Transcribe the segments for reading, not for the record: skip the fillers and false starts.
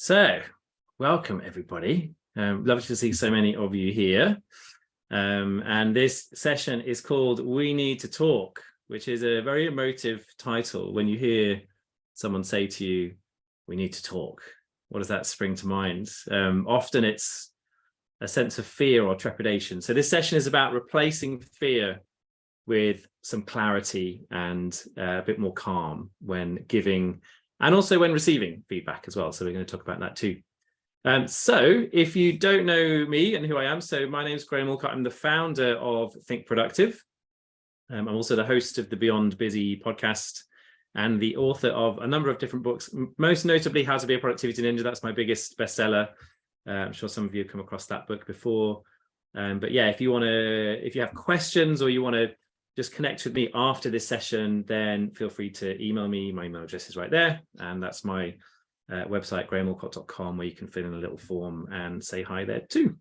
So, welcome everybody. Lovely to see so many of you here. And this session is called We Need to Talk, which is a very emotive title. When you hear someone say to you, we need to talk, what does that spring to mind? Often it's a sense of fear or trepidation. So this session is about replacing fear with some clarity and a bit more calm when giving and also when receiving feedback as well. So we're going to talk about that too. So if you don't know me and who I am, so my name is Graham Walcott. I'm the founder of Think Productive. I'm also the host of the Beyond Busy podcast and the author of a number of different books, most notably How to Be a Productivity Ninja. That's my biggest bestseller. I'm sure some of you have come across that book before. But yeah, if you have questions or you want to just connect with me after this session, then feel free to email me. My email address is right there. And that's my website, grahamwalcott.com, where you can fill in a little form and say hi there too.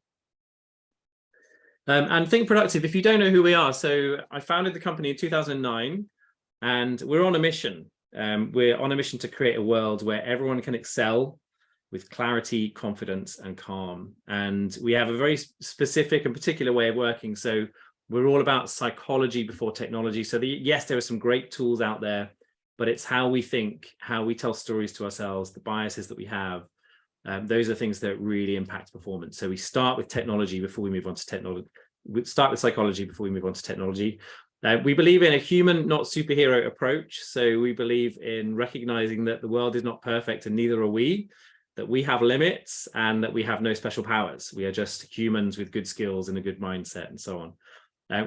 And Think Productive, if you don't know who we are, so I founded the company in 2009, and we're on a mission. We're on a mission to create a world where everyone can excel with clarity, confidence, and calm. And we have a very specific and particular way of working. So we're all about psychology before technology. So yes, there are some great tools out there, but it's how we think, how we tell stories to ourselves, the biases that we have. Those are things that really impact performance. So we start with technology before we move on to technology. We start with psychology before we move on to technology. We believe in a human, not superhero approach. So we believe in recognizing that the world is not perfect and neither are we, that we have limits and that we have no special powers. We are just humans with good skills and a good mindset and so on.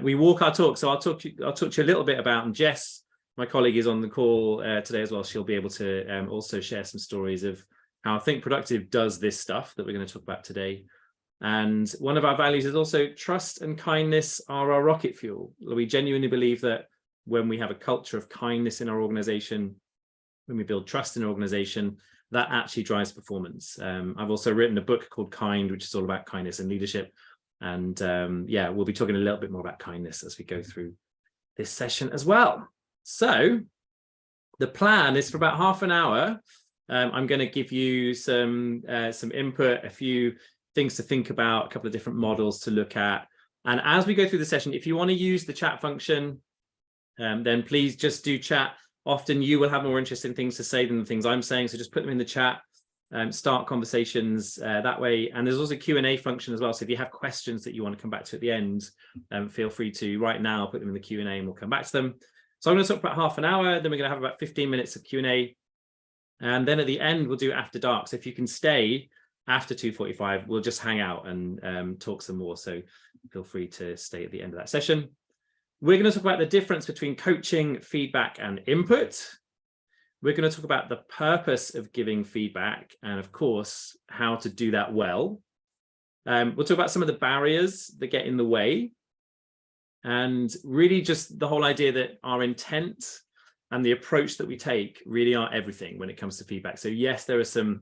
We walk our talk. So I'll talk to you a little bit about, and Jess, my colleague, is on the call today as well. She'll be able to also share some stories of how Think Productive does this stuff that we're going to talk about today. And one of our values is also trust and kindness are our rocket fuel. We genuinely believe that when we have a culture of kindness in our organization, when we build trust in an organization, that actually drives performance. I've also written a book called Kind, which is all about kindness and leadership. And yeah, we'll be talking a little bit more about kindness as we go through this session as well. So the plan is for about half an hour. I'm going to give you some input, a few things to think about, a couple of different models to look at. And as we go through the session, if you want to use the chat function, then please just do chat. Often you will have more interesting things to say than the things I'm saying. So just put them in the chat. Start conversations that way. And there's also a Q&A function as well. So if you have questions that you want to come back to at the end, feel free to right now put them in the Q&A and we'll come back to them. So I'm going to talk about half an hour, then we're going to have about 15 minutes of Q&A. And then at the end, we'll do After Dark. So if you can stay after 2:45, we'll just hang out and talk some more. So feel free to stay at the end of that session. We're going to talk about the difference between coaching, feedback, and input. We're going to talk about the purpose of giving feedback and, of course, how to do that well. We'll talk about some of the barriers that get in the way and really just the whole idea that our intent and the approach that we take really are everything when it comes to feedback. So yes, there are some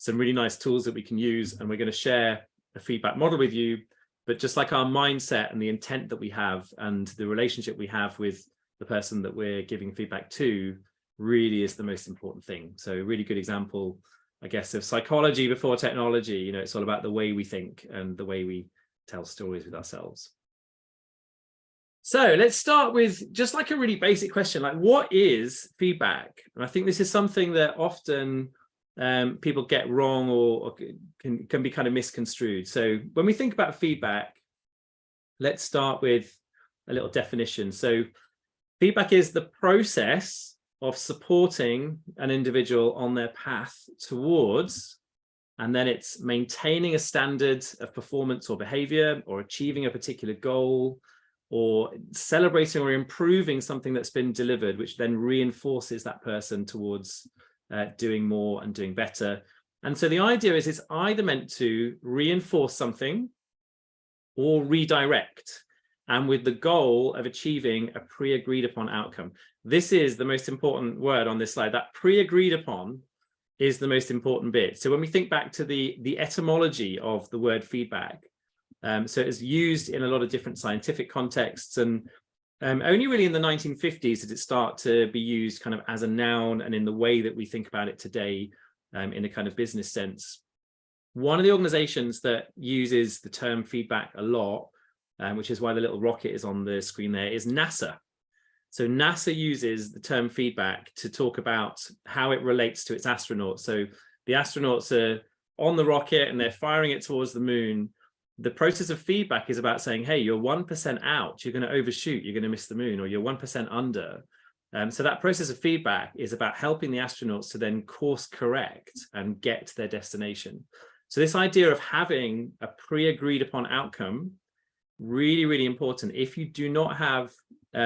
really nice tools that we can use, and we're going to share a feedback model with you. But just like our mindset and the intent that we have and the relationship we have with the person that we're giving feedback to really is the most important thing. So a really good example, I guess, of psychology before technology. You know, it's all about the way we think and the way we tell stories with ourselves. So let's start with just like a really basic question, like what is feedback? And I think this is something that often people get wrong or can be kind of misconstrued. So when we think about feedback, let's start with a little definition. So feedback is the process of supporting an individual on their path towards, and then it's maintaining a standard of performance or behavior, or achieving a particular goal, or celebrating or improving something that's been delivered, which then reinforces that person towards doing more and doing better. And so the idea is it's either meant to reinforce something or redirect, and with the goal of achieving a pre-agreed upon outcome. This is the most important word on this slide. That pre-agreed upon is the most important bit. So when we think back to the etymology of the word feedback, so it's used in a lot of different scientific contexts, and only really in the 1950s did it start to be used kind of as a noun and in the way that we think about it today in a kind of business sense. One of the organizations that uses the term feedback a lot, which is why the little rocket is on the screen there, is NASA. So NASA uses the term feedback to talk about how it relates to its astronauts. So the astronauts are on the rocket and they're firing it towards the moon. The process of feedback is about saying, hey, you're 1% out, you're going to overshoot, you're going to miss the moon, or you're 1% under. So that process of feedback is about helping the astronauts to then course correct and get to their destination. So this idea of having a pre-agreed upon outcome, really, really important. If you do not have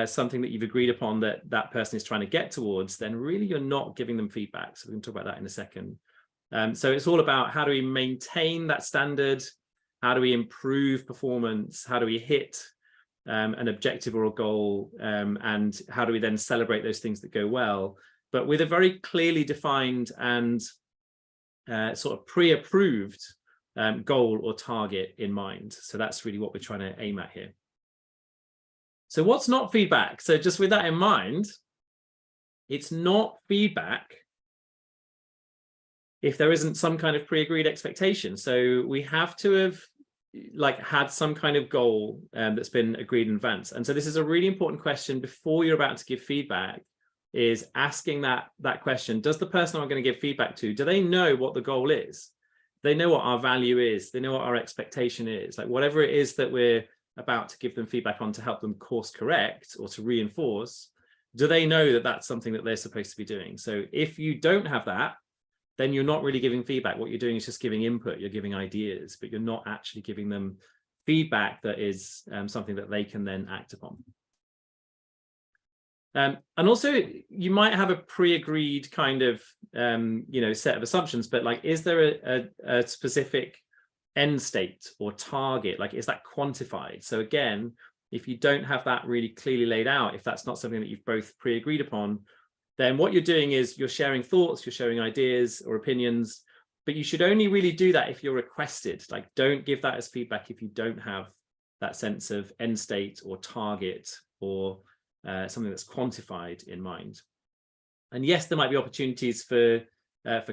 something that you've agreed upon that that person is trying to get towards, then really you're not giving them feedback. So we can talk about that in a second. So it's all about how do we maintain that standard? How do we improve performance? How do we hit an objective or a goal? And how do we then celebrate those things that go well? But with a very clearly defined and sort of pre-approved goal or target in mind. So that's really what we're trying to aim at here. So what's not feedback? So just with that in mind, it's not feedback if there isn't some kind of pre-agreed expectation. So we have to have had some kind of goal that's been agreed in advance. And so this is a really important question before you're about to give feedback, is asking that question. Does the person I'm going to give feedback to, do they know what the goal is? They know what our value is. They know what our expectation is. Like whatever it is that we're about to give them feedback on to help them course correct or to reinforce, do they know that that's something that they're supposed to be doing? So if you don't have that, then you're not really giving feedback. What you're doing is just giving input. You're giving ideas, but you're not actually giving them feedback that is something that they can then act upon. And also, you might have a pre-agreed kind of, set of assumptions, but like, is there a specific end state or target? Like, is that quantified? So again, if you don't have that really clearly laid out, if that's not something that you've both pre-agreed upon, then what you're doing is you're sharing thoughts, you're sharing ideas or opinions, but you should only really do that if you're requested. Like, don't give that as feedback if you don't have that sense of end state or target or something that's quantified in mind. And yes, there might be opportunities for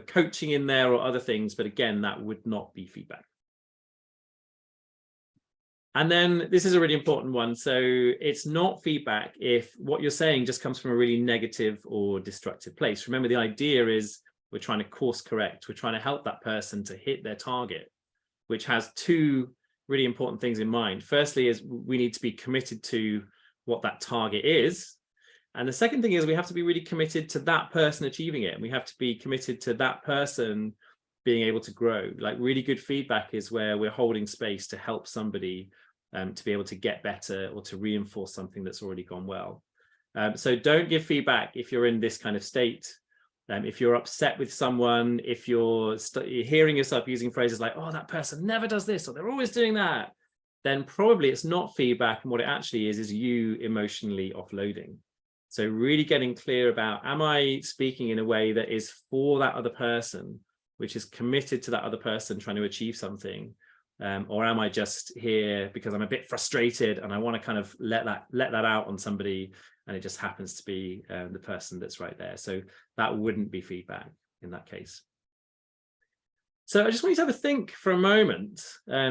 coaching in there or other things, but again, that would not be feedback. And then this is a really important one. So it's not feedback if what you're saying just comes from a really negative or destructive place. Remember, the idea is we're trying to course correct. We're trying to help that person to hit their target, which has two really important things in mind. Firstly is we need to be committed to what that target is. And the second thing is we have to be really committed to that person achieving it. And we have to be committed to that person being able to grow. Like, really good feedback is where we're holding space to help somebody to be able to get better or to reinforce something that's already gone well. So don't give feedback if you're in this kind of state. If you're upset with someone, if you're hearing yourself using phrases like, oh, that person never does this, or they're always doing that, then probably it's not feedback. And what it actually is you emotionally offloading. So really getting clear about, am I speaking in a way that is for that other person, which is committed to that other person trying to achieve something? Or am I just here because I'm a bit frustrated and I want to kind of let that out on somebody, and it just happens to be the person that's right there. So that wouldn't be feedback in that case. So I just want you to have a think for a moment.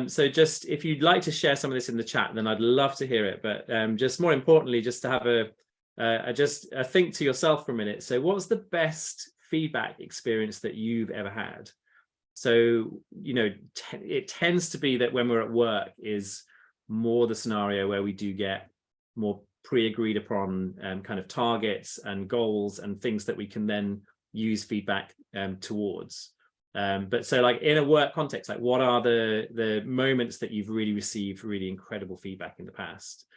So just if you'd like to share some of this in the chat, then I'd love to hear it. But just more importantly, just to have a think to yourself for a minute. So what's the best feedback experience that you've ever had? So, it tends to be that when we're at work is more the scenario where we do get more pre-agreed upon kind of targets and goals and things that we can then use feedback towards. But so like in a work context, like what are the moments that you've really received really incredible feedback in the past?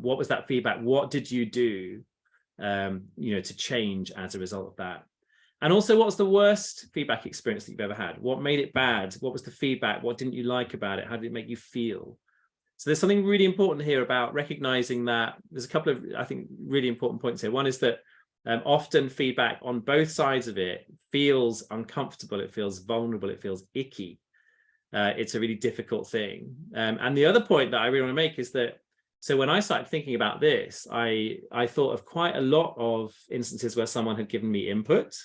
What was that feedback? What did you do, to change as a result of that? And also, what's the worst feedback experience that you've ever had? What made it bad? What was the feedback? What didn't you like about it? How did it make you feel? So there's something really important here about recognizing that there's a couple of, I think, really important points here. One is that often feedback on both sides of it feels uncomfortable. It feels vulnerable. It feels icky. It's a really difficult thing. And the other point that I really want to make is that, so when I started thinking about this, I thought of quite a lot of instances where someone had given me input,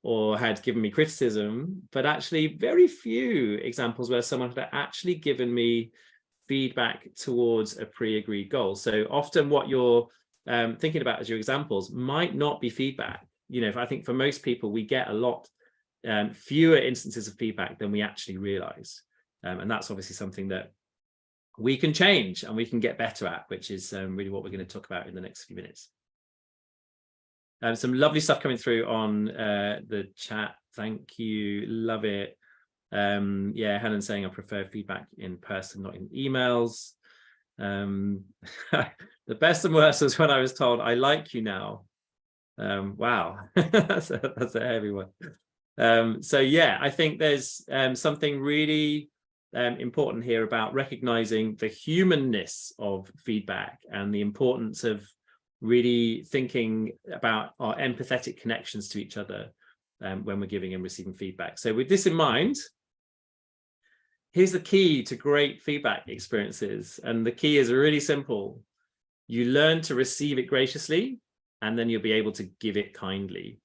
or had given me criticism, but actually very few examples where someone had actually given me feedback towards a pre-agreed goal. So often what you're thinking about as your examples might not be feedback. I think for most people, we get a lot fewer instances of feedback than we actually realize. And that's obviously something that we can change and we can get better at, which is really what we're going to talk about in the next few minutes. Some lovely stuff coming through on the chat. Thank you. Love it. Yeah, Helen saying I prefer feedback in person, not in emails. The best and worst was when I was told I like you now. Wow, that's a heavy one. So yeah, I think there's something really important here about recognizing the humanness of feedback and the importance of really thinking about our empathetic connections to each other when we're giving and receiving feedback. So with this in mind, here's the key to great feedback experiences. And the key is really simple. You learn to receive it graciously, and then you'll be able to give it kindly.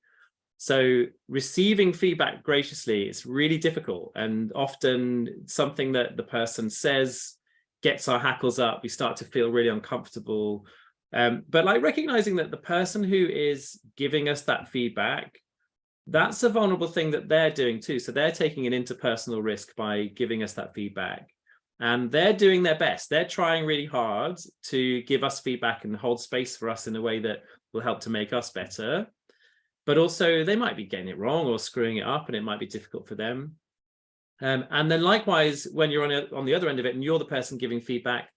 So receiving feedback graciously is really difficult, and often something that the person says gets our hackles up. We start to feel really uncomfortable. But like recognizing that the person who is giving us that feedback, that's a vulnerable thing that they're doing too. So they're taking an interpersonal risk by giving us that feedback, and they're doing their best. They're trying really hard to give us feedback and hold space for us in a way that will help to make us better. But also they might be getting it wrong or screwing it up, and it might be difficult for them. And then likewise, when you're on the other end of it and you're the person giving feedback,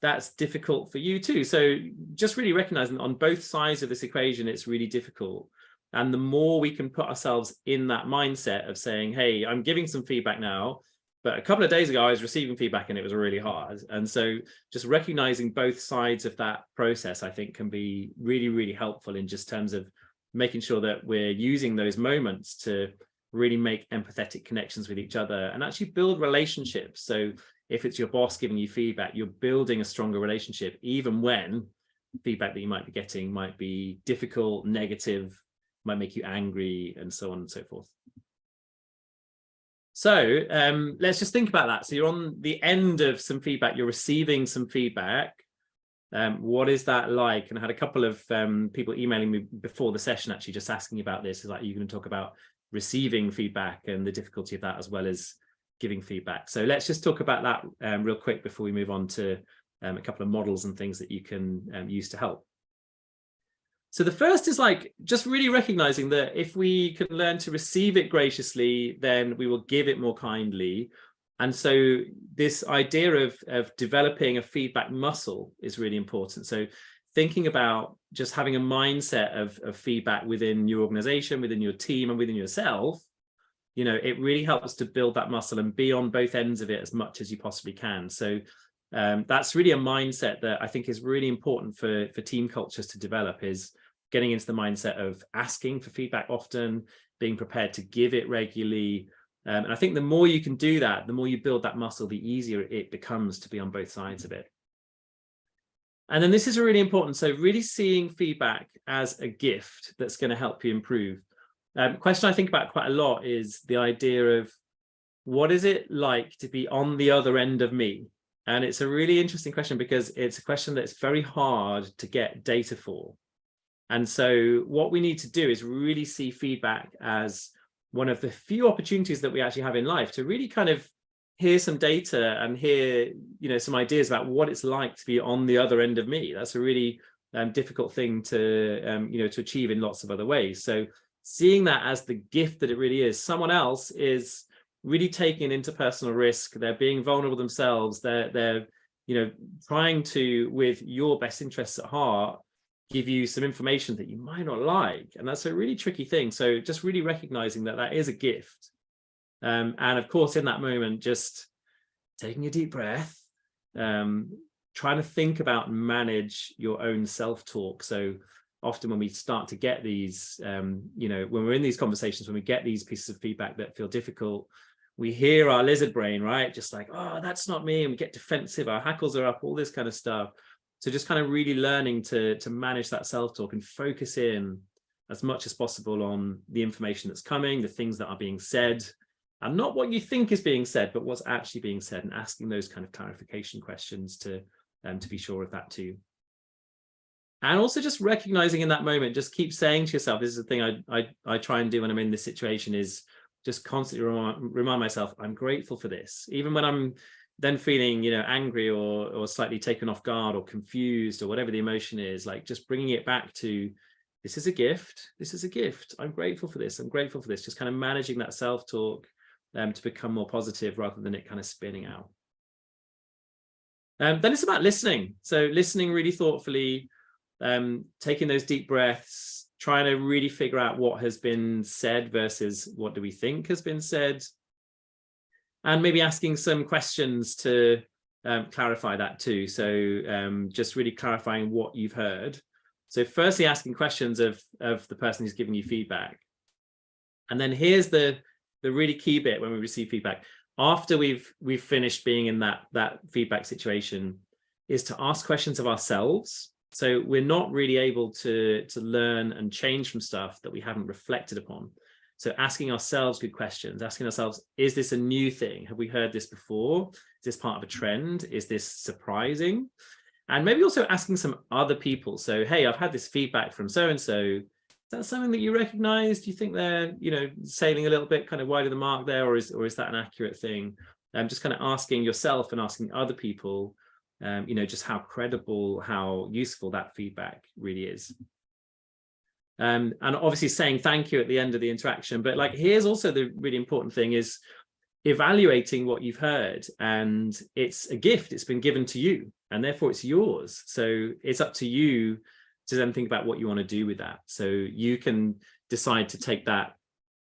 that's difficult for you too. So just really recognizing that on both sides of this equation, it's really difficult. And the more we can put ourselves in that mindset of saying, hey, I'm giving some feedback now, but a couple of days ago, I was receiving feedback and it was really hard. And so just recognizing both sides of that process, I think, can be really, really helpful in just terms of making sure that we're using those moments to really make empathetic connections with each other and actually build relationships. So if it's your boss giving you feedback, you're building a stronger relationship, even when feedback that you might be getting might be difficult, negative, might make you angry, and so on and so forth. So let's just think about that. So you're on the end of some feedback, you're receiving some feedback. What is that like? And I had a couple of people emailing me before the session actually just asking about this. Is like, you're going to talk about receiving feedback and the difficulty of that, as well as giving feedback. So let's just talk about that real quick before we move on to a couple of models and things that you can use to help. So the first is like just really recognizing that if we can learn to receive it graciously, then we will give it more kindly. And so this idea of developing a feedback muscle is really important. So thinking about just having a mindset of feedback within your organization, within your team, and within yourself, it really helps to build that muscle and be on both ends of it as much as you possibly can. So that's really a mindset that I think is really important for team cultures to develop, is getting into the mindset of asking for feedback often, being prepared to give it regularly. And I think the more you can do that, the more you build that muscle, the easier it becomes to be on both sides of it. And then this is really important. So really seeing feedback as a gift that's going to help you improve. Question I think about quite a lot is the idea of, what is it like to be on the other end of me? And it's a really interesting question because it's a question that's very hard to get data for. And so what we need to do is really see feedback as one of the few opportunities that we actually have in life to really kind of hear some data and hear, some ideas about what it's like to be on the other end of me. That's a really difficult thing to, to achieve in lots of other ways. So seeing that as the gift that it really is, someone else is really taking an interpersonal risk. They're being vulnerable themselves. They're trying to, with your best interests at heart, give you some information that you might not like. And that's a really tricky thing. So just really recognizing that that is a gift. And of course, in that moment, just taking a deep breath, trying to think about and manage your own self-talk. So often when we start to get these, when we're in these conversations, when we get these pieces of feedback that feel difficult, we hear our lizard brain, right? Just like, oh, that's not me. And we get defensive, our hackles are up, all this kind of stuff. So just kind of really learning to manage that self-talk and focus in as much as possible on the information that's coming, the things that are being said, and not what you think is being said, but what's actually being said, and asking those kind of clarification questions to be sure of that too. And also just recognizing in that moment, just keep saying to yourself, this is the thing I try and do when I'm in this situation, is just constantly remind myself, I'm grateful for this. Even when I'm then feeling, you know, angry or slightly taken off guard or confused or whatever the emotion is, like just bringing it back to, this is a gift. This is a gift. I'm grateful for this. I'm grateful for this. Just kind of managing that self-talk to become more positive rather than it kind of spinning out. Then it's about listening. So listening really thoughtfully, taking those deep breaths, trying to really figure out what has been said versus what do we think has been said, and maybe asking some questions to clarify that too. So just really clarifying what you've heard. So firstly, asking questions of the person who's giving you feedback. And then here's the really key bit when we receive feedback. After we've finished being in that feedback situation, is to ask questions of ourselves. So we're not really able to learn and change from stuff that we haven't reflected upon. So asking ourselves good questions, asking ourselves, is this a new thing? Have we heard this before? Is this part of a trend? Is this surprising? And maybe also asking some other people. So, hey, I've had this feedback from so-and-so. Is that something that you recognize? Do you think they're, you know, sailing a little bit kind of wide of the mark there, or is that an accurate thing? Just kind of asking yourself and asking other people, you know, just how credible, how useful that feedback really is. And obviously saying thank you at the end of the interaction. But like, here's also the really important thing, is evaluating what you've heard, and it's a gift. It's been given to you, and therefore it's yours. So it's up to you to then think about what you want to do with that. So you can decide to take that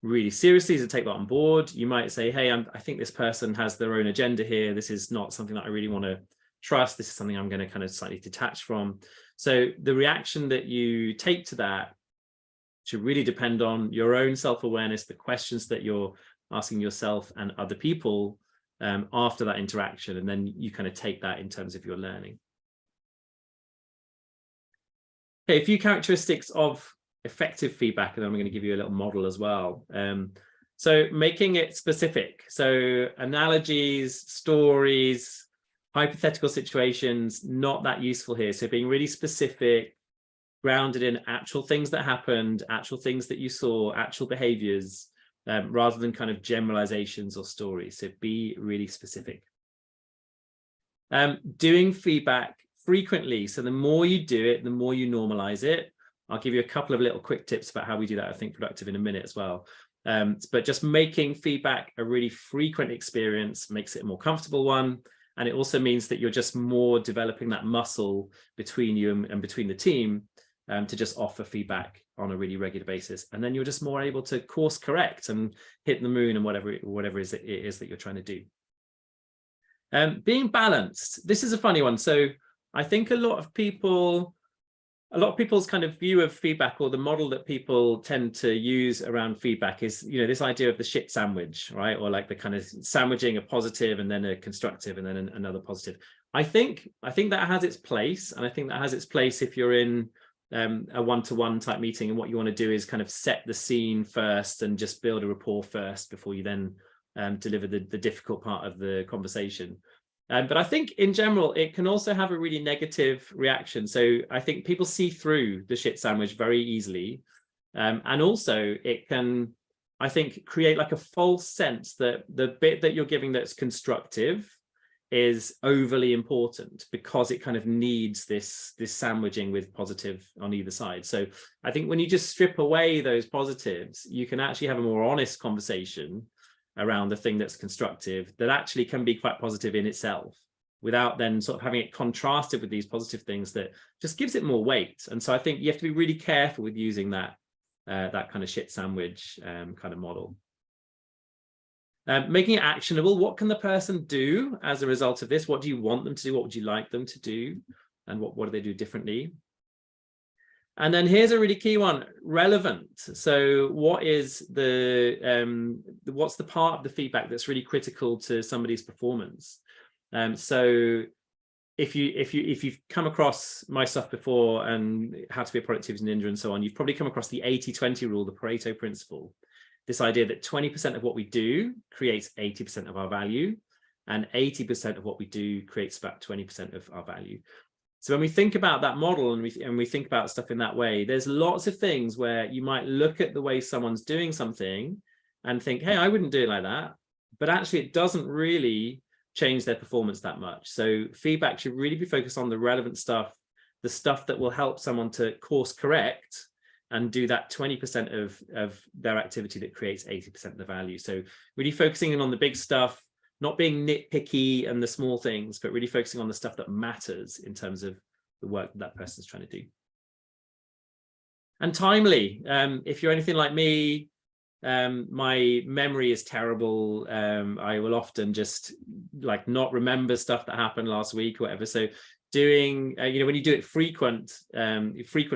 really seriously, to take that on board. You might say, hey, I think this person has their own agenda here. This is not something that I really want to trust. This is something I'm going to kind of slightly detach from. So the reaction that you take to that should really depend on your own self-awareness, the questions that you're asking yourself and other people after that interaction, and then you kind of take that in terms of your learning. Okay, a few characteristics of effective feedback, and then I'm going to give you a little model as well. So making it specific. So analogies, stories, hypothetical situations, not that useful here. So being really specific, grounded in actual things that happened, actual things that you saw, actual behaviors, rather than kind of generalizations or stories. So be really specific. Doing feedback frequently. So the more you do it, the more you normalize it. I'll give you a couple of little quick tips about how we do that, I think, productive in a minute as well. But just making feedback a really frequent experience makes it a more comfortable one. And it also means that you're just more developing that muscle between you and between the team to just offer feedback on a really regular basis. And then you're just more able to course correct and hit the moon and whatever it is that you're trying to do. Being balanced. This is a funny one. So I think a lot of people's kind of view of feedback, or the model that people tend to use around feedback, is, you know, this idea of the shit sandwich, right? Or like the kind of sandwiching a positive and then a constructive and then another positive. I think that has its place, and I think that has its place if you're in a one-to-one type meeting, and what you want to do is kind of set the scene first and just build a rapport first before you then deliver the difficult part of the conversation. But I think in general, it can also have a really negative reaction. So I think people see through the shit sandwich very easily. And also it can, I think, create like a false sense that the bit that you're giving that's constructive is overly important, because it kind of needs this sandwiching with positive on either side. So I think when you just strip away those positives, you can actually have a more honest conversation around the thing that's constructive, that actually can be quite positive in itself, without then sort of having it contrasted with these positive things that just gives it more weight. And so I think you have to be really careful with using that kind of shit sandwich kind of model. Making it actionable. What can the person do as a result of this? What do you want them to do? What would you like them to do? And what do they do differently? And then here's a really key one: relevant. So what is what's the part of the feedback that's really critical to somebody's performance? So if you've come across my stuff before and How to Be a Productivity Ninja and so on, you've probably come across the 80-20 rule, the Pareto principle. This idea that 20% of what we do creates 80% of our value, and 80% of what we do creates about 20% of our value. So when we think about that model and we think about stuff in that way, there's lots of things where you might look at the way someone's doing something and think, hey, I wouldn't do it like that. But actually, it doesn't really change their performance that much. So feedback should really be focused on the relevant stuff, the stuff that will help someone to course correct and do that 20% of their activity that creates 80% of the value. So really focusing in on the big stuff, not being nitpicky and the small things, but really focusing on the stuff that matters in terms of the work that person's trying to do. And timely. If you're anything like me, my memory is terrible. I will often just like not remember stuff that happened last week or whatever. So doing, when you do it frequent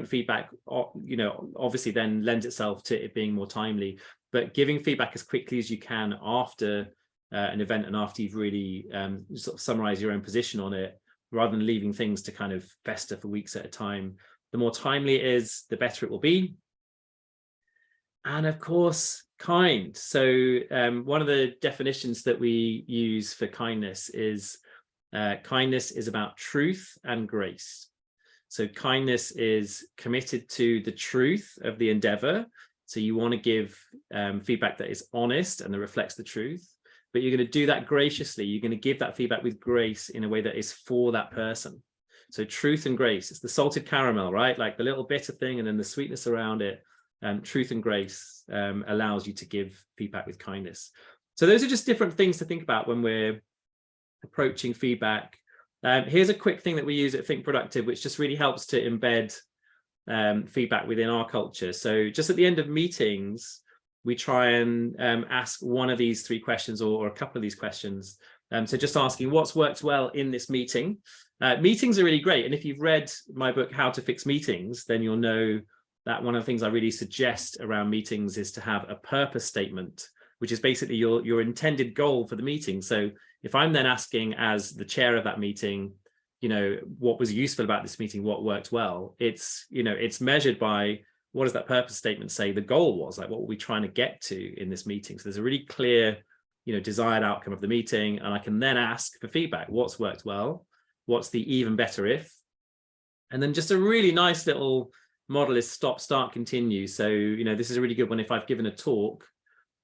feedback, obviously then lends itself to it being more timely, but giving feedback as quickly as you can after an event and after you've really sort of summarized your own position on it, rather than leaving things to kind of fester for weeks at a time. The more timely it is, the better it will be. And of course, kind. So one of the definitions that we use for kindness is about truth and grace. So kindness is committed to the truth of the endeavor. So you want to give feedback that is honest and that reflects the truth, but you're going to do that graciously. You're going to give that feedback with grace in a way that is for that person. So truth and grace, it's the salted caramel, right? Like the little bitter thing and then the sweetness around it. Truth and grace allows you to give feedback with kindness. So those are just different things to think about when we're approaching feedback. Here's a quick thing that we use at Think Productive, which just really helps to embed feedback within our culture. So just at the end of meetings, we try and ask one of these three questions or a couple of these questions. So just asking what's worked well in this meeting. Meetings are really great. And if you've read my book, How to Fix Meetings, then you'll know that one of the things I really suggest around meetings is to have a purpose statement, which is basically your intended goal for the meeting. So if I'm then asking as the chair of that meeting, what was useful about this meeting, what worked well, it's measured by what does that purpose statement say the goal was, like what were we trying to get to in this meeting? So there's a really clear, desired outcome of the meeting. And I can then ask for feedback. What's worked well? What's the even better if? And then just a really nice little model is stop, start, continue. So, this is a really good one. If I've given a talk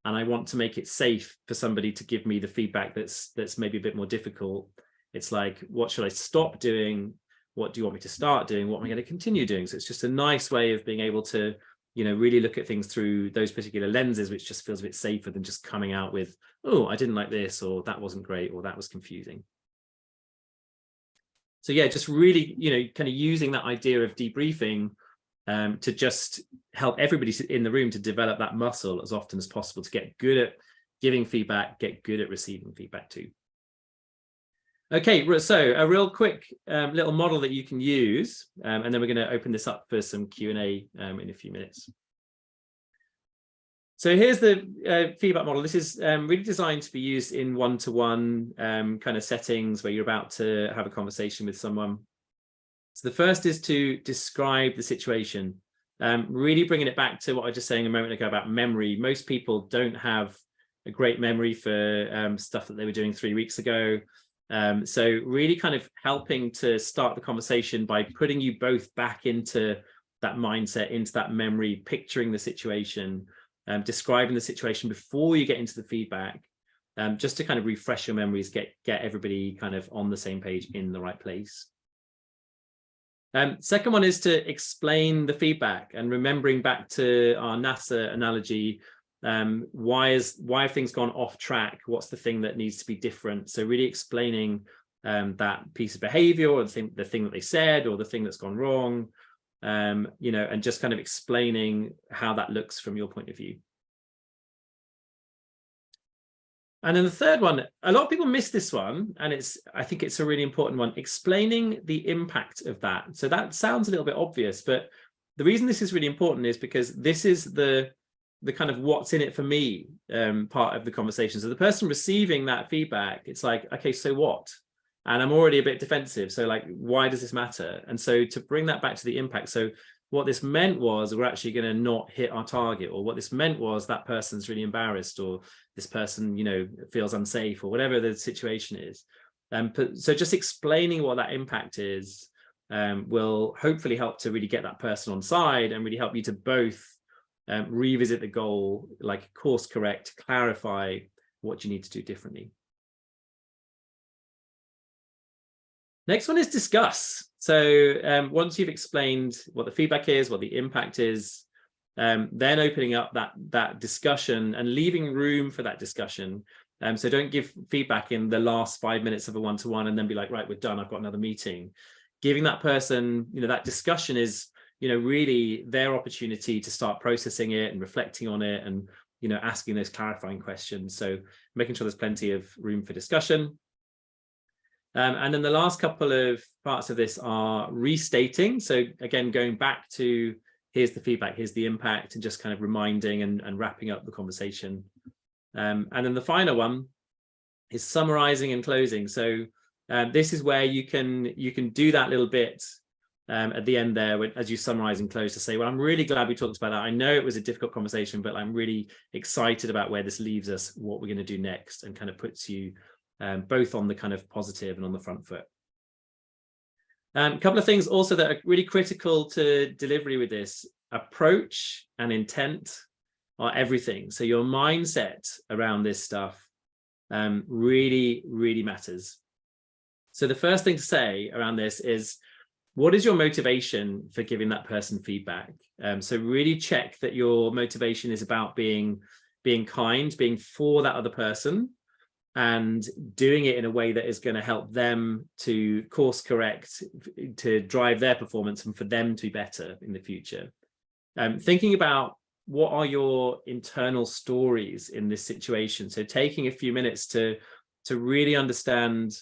and I want to make it safe for somebody to give me the feedback that's maybe a bit more difficult, it's like, what should I stop doing? What do you want me to start doing? What am I going to continue doing? So it's just a nice way of being able to, really look at things through those particular lenses, which just feels a bit safer than just coming out with, oh, I didn't like this, or that wasn't great, or that was confusing. So yeah, just really, kind of using that idea of debriefing to just help everybody in the room to develop that muscle as often as possible, to get good at giving feedback, get good at receiving feedback too. Okay, so a real quick little model that you can use, and then we're going to open this up for some Q&A in a few minutes. So here's the feedback model. This is really designed to be used in one-to-one kind of settings where you're about to have a conversation with someone. So the first is to describe the situation, really bringing it back to what I was just saying a moment ago about memory. Most people don't have a great memory for stuff that they were doing 3 weeks ago. So really kind of helping to start the conversation by putting you both back into that mindset, into that memory, picturing the situation, describing the situation before you get into the feedback, just to kind of refresh your memories, get everybody kind of on the same page in the right place. Second one is to explain the feedback, and remembering back to our NASA analogy, why have things gone off track? What's the thing that needs to be different? So really explaining that piece of behavior, or the thing that they said, or the thing that's gone wrong, and just kind of explaining how that looks from your point of view. And then the third one, a lot of people miss this one, and I think it's a really important one, explaining the impact of that. So that sounds a little bit obvious, but the reason this is really important is because this is the kind of what's in it for me part of the conversation. So the person receiving that feedback, it's like, okay, so what? and I'm already a bit defensive. So like, why does this matter? And so to bring that back to the impact. So what this meant was we're actually going to not hit our target, or what this meant was that person's really embarrassed, or this person, you know, feels unsafe, or whatever the situation is. So just explaining what that impact is will hopefully help to really get that person on side and really help you to both revisit the goal, like course correct, clarify what you need to do differently. Next one is discuss. So once you've explained what the feedback is, what the impact is, then opening up that discussion and leaving room for that discussion. So don't give feedback in the last 5 minutes of a one-to-one and then be like, right, we're done, I've got another meeting. Giving that person, you know, that discussion is, you know, really their opportunity to start processing it and reflecting on it and, you know, asking those clarifying questions. So making sure there's plenty of room for discussion. And then the last couple of parts of this are restating. So again, going back to here's the feedback, here's the impact, and just kind of reminding and wrapping up the conversation. And then the final one is summarizing and closing. So this is where you can do that little bit at the end there as you summarize and close to say, well, I'm really glad we talked about that. I know it was a difficult conversation, but I'm really excited about where this leaves us, what we're going to do next, and kind of puts you both on the kind of positive and on the front foot. A couple of things also that are really critical to delivery with this: approach and intent are everything. So your mindset around this stuff really, really matters. So the first thing to say around this is, what is your motivation for giving that person feedback? So really check that your motivation is about being kind, being for that other person, and doing it in a way that is going to help them to course correct, to drive their performance and for them to be better in the future. Thinking about what are your internal stories in this situation. So taking a few minutes to really understand,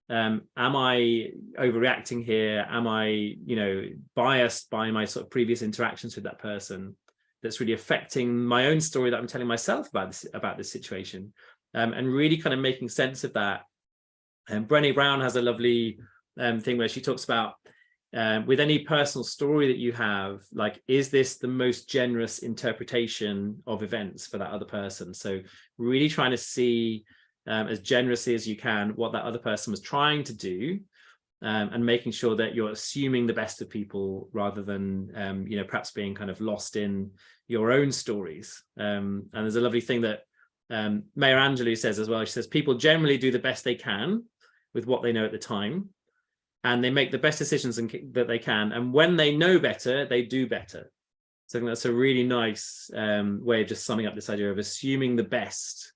am I overreacting here? Am I, you know, biased by my sort of previous interactions with that person that's really affecting my own story that I'm telling myself about this situation? And really kind of making sense of that. And Brené Brown has a lovely thing where she talks about with any personal story that you have, like, is this the most generous interpretation of events for that other person? So really trying to see as generously as you can what that other person was trying to do, and making sure that you're assuming the best of people rather than, you know, perhaps being kind of lost in your own stories. And there's a lovely thing that Maya Angelou says as well. She says, people generally do the best they can with what they know at the time, and they make the best decisions that they can. And when they know better, they do better. So I think that's a really nice way of just summing up this idea of assuming the best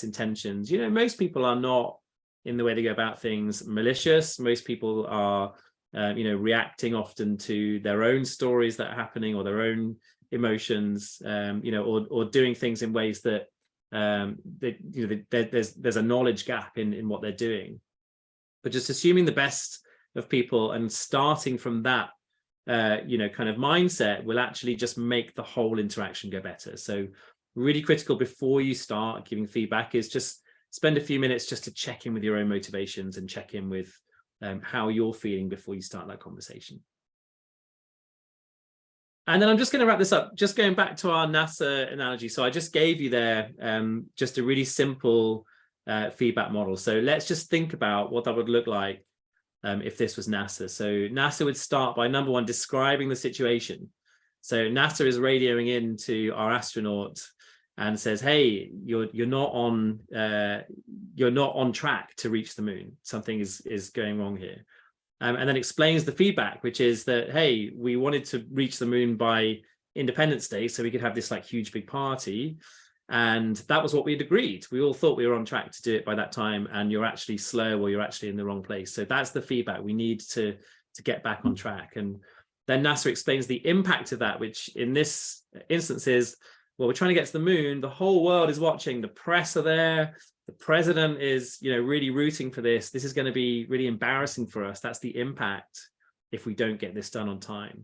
intentions. You know, most people are not, in the way they go about things, malicious. Most people are, you know, reacting often to their own stories that are happening or their own emotions, you know, or doing things in ways that, you know, there's a knowledge gap in what they're doing. But just assuming the best of people and starting from that, you know, kind of mindset will actually just make the whole interaction go better. So really critical before you start giving feedback is just spend a few minutes just to check in with your own motivations and check in with how you're feeling before you start that conversation. And then I'm just going to wrap this up, just going back to our NASA analogy. So I just gave you there just a really simple feedback model. So let's just think about what that would look like if this was NASA. So NASA would start by, number one, describing the situation. So NASA is radioing in to our astronaut and says, hey, you're not on track to reach the moon. Something is going wrong here. And then explains the feedback, which is that, hey, we wanted to reach the moon by Independence Day so we could have this like huge big party. And that was what we'd agreed. We all thought we were on track to do it by that time, and you're actually slow, or you're actually in the wrong place. So that's the feedback. We need to get back on track. And then NASA explains the impact of that, which in this instance is, well, we're trying to get to the moon. The whole world is watching. The press are there. The president is, you know, really rooting for this. This is going to be really embarrassing for us. That's the impact if we don't get this done on time.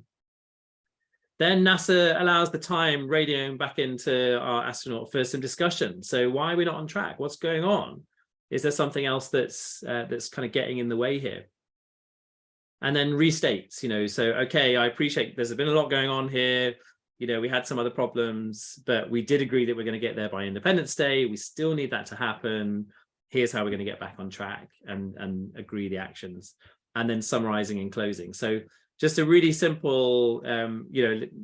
Then NASA allows the time radioing back into our astronaut for some discussion. So why are we not on track? What's going on? Is there something else that's kind of getting in the way here? And then restates, so, okay, I appreciate there's been a lot going on here. We had some other problems, but we did agree that we're going to get there by Independence Day. We still need that to happen. Here's how we're going to get back on track and agree the actions, and then summarizing and closing. So just a really simple,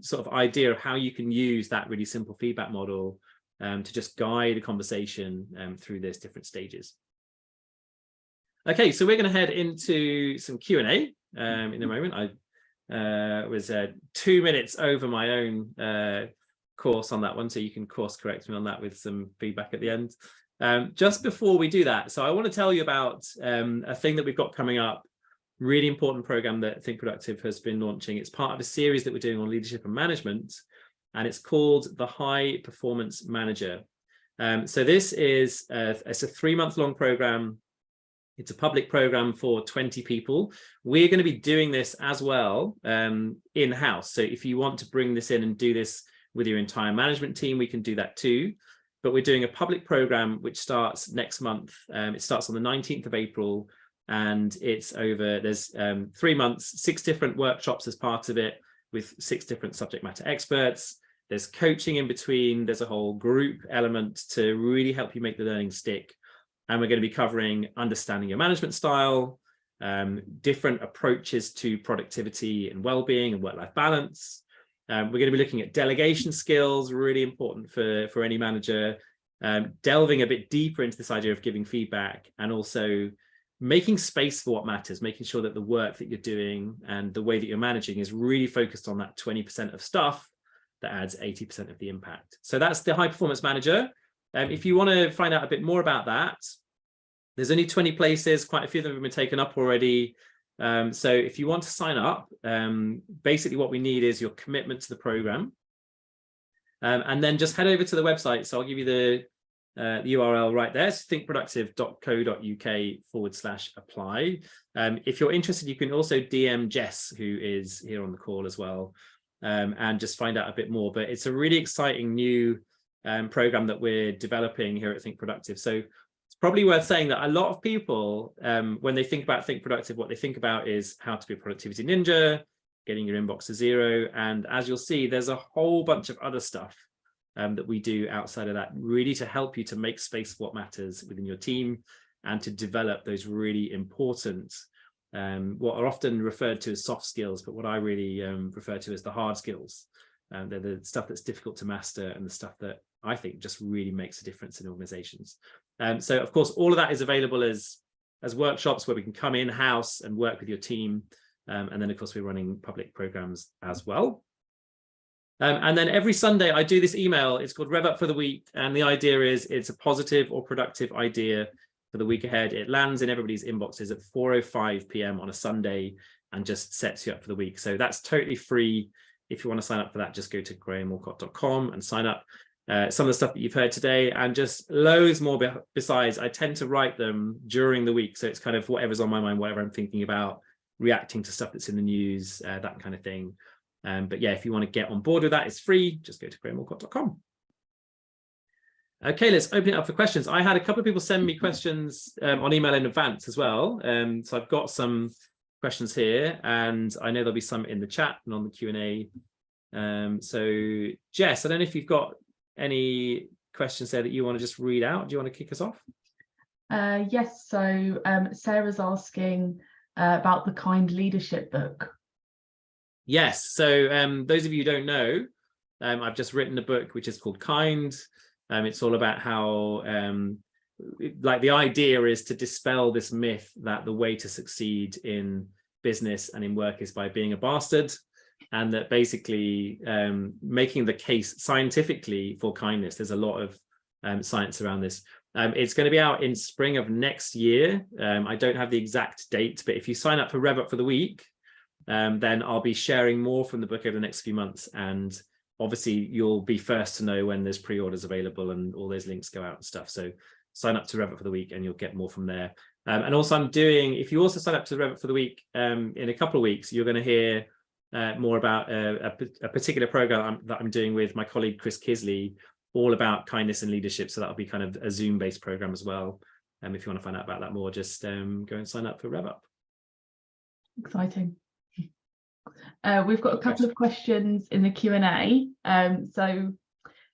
sort of idea of how you can use that really simple feedback model to just guide a conversation through those different stages. Okay, so we're going to head into some Q&A in a moment. I was 2 minutes over my own course on that one, so you can course correct me on that with some feedback at the end. Just before we do that, so I want to tell you about a thing that we've got coming up, really important program that Think Productive has been launching. It's part of a series that we're doing on leadership and management, and it's called the High Performance Manager. So this is it's a 3-month-long program. It's a public program for 20 people. We're going to be doing this as well in-house. So if you want to bring this in and do this with your entire management team, we can do that too. But we're doing a public program which starts next month. It starts on the 19th of April, and it's over, there's 3 months, 6 different workshops as part of it with 6 different subject matter experts. There's coaching in between. There's a whole group element to really help you make the learning stick. And we're going to be covering understanding your management style, different approaches to productivity and well-being and work-life balance. We're going to be looking at delegation skills, really important for any manager, delving a bit deeper into this idea of giving feedback, and also making space for what matters, making sure that the work that you're doing and the way that you're managing is really focused on that 20% of stuff that adds 80% of the impact. So that's the High Performance Manager. If you want to find out a bit more about that, there's only 20 places, quite a few of them have been taken up already. So if you want to sign up, basically what we need is your commitment to the program. And then just head over to the website. So I'll give you the URL right there. It's thinkproductive.co.uk/apply. If you're interested, you can also DM Jess, who is here on the call as well, and just find out a bit more. But it's a really exciting new program that we're developing here at Think Productive. So it's probably worth saying that a lot of people, when they think about Think Productive, what they think about is how to be a productivity ninja, getting your inbox to 0. And as you'll see, there's a whole bunch of other stuff that we do outside of that, really to help you to make space for what matters within your team and to develop those really important, what are often referred to as soft skills, but what I really refer to as the hard skills. They're the stuff that's difficult to master and the stuff that I think just really makes a difference in organizations. So of course, all of that is available as workshops where we can come in-house and work with your team. And then of course, we're running public programs as well. And then every Sunday I do this email. It's called Rev Up for the Week. And the idea is it's a positive or productive idea for the week ahead. It lands in everybody's inboxes at 4:05 p.m. on a Sunday and just sets you up for the week. So that's totally free. If you want to sign up for that, just go to grahamwalcott.com and sign up. Some of the stuff that you've heard today and just loads more besides. I tend to write them during the week. So it's kind of whatever's on my mind, whatever I'm thinking about, reacting to stuff that's in the news, that kind of thing. But yeah, if you want to get on board with that, it's free. Just go to grahamwalcott.com. Okay, let's open it up for questions. I had a couple of people send me questions on email in advance as well. So I've got some questions here, and I know there'll be some in the chat and on the Q&A. So Jess, I don't know if you've got any questions there that you want to just read out. Do you want to kick us off? Yes, so Sarah's asking about the Kind Leadership book. Yes, so those of you who don't know, I've just written a book which is called Kind. It's all about how, like, the idea is to dispel this myth that the way to succeed in business and in work is by being a bastard, and that basically making the case scientifically for kindness. There's a lot of science around this. It's going to be out in spring of next year. I don't have the exact date, but if you sign up for Rev Up for the Week, then I'll be sharing more from the book over the next few months. And obviously you'll be first to know when there's pre-orders available and all those links go out and stuff. So sign up to Rev Up for the Week and you'll get more from there. And also I'm doing, if you also sign up to Rev Up for the Week, in a couple of weeks, you're going to hear more about a particular program that I'm doing with my colleague Chris Kisley, all about kindness and leadership. So that'll be kind of a Zoom-based program as well. if you want to find out about that more, just go and sign up for RevUp. Exciting. We've got a couple of questions in the Q&A. So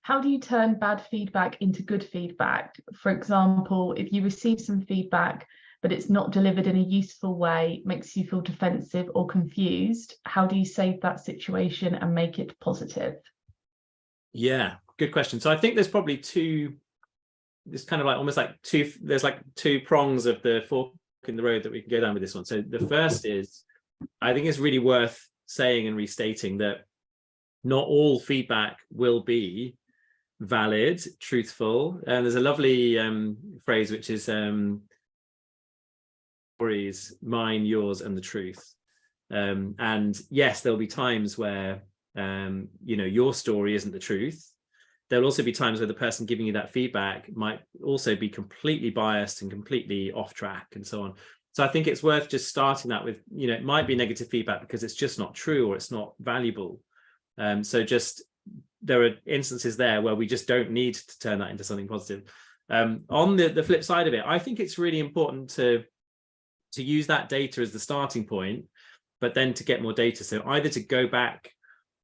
how do you turn bad feedback into good feedback? For example, if you receive some feedback, but it's not delivered in a useful way, makes you feel defensive or confused, how do you save that situation and make it positive? Yeah, good question. So I think there's probably there's like two prongs of the fork in the road that we can go down with this one. So the first is, I think it's really worth saying and restating that not all feedback will be valid, truthful. And there's a lovely phrase, which is stories, mine, yours, and the truth. And yes, there'll be times where your story isn't the truth. There'll also be times where the person giving you that feedback might also be completely biased and completely off track and so on. So I think it's worth just starting that with, it might be negative feedback because it's just not true or it's not valuable. So just, there are instances there where we just don't need to turn that into something positive. On the flip side of it, I think it's really important to use that data as the starting point, but then to get more data. So either to go back,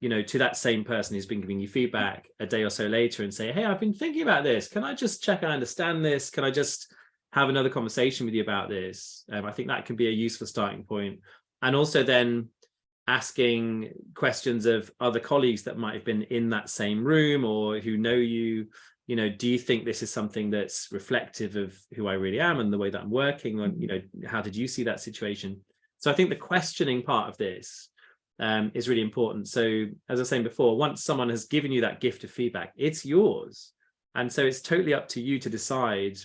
to that same person who's been giving you feedback a day or so later and say, hey, I've been thinking about this. Can I just check I understand this? Can I just have another conversation with you about this? I think that can be a useful starting point. And also then asking questions of other colleagues that might have been in that same room or who know you, do you think this is something that's reflective of who I really am and the way that I'm working on, how did you see that situation? So I think the questioning part of this is really important. So as I was saying before, once someone has given you that gift of feedback, it's yours. And so it's totally up to you to decide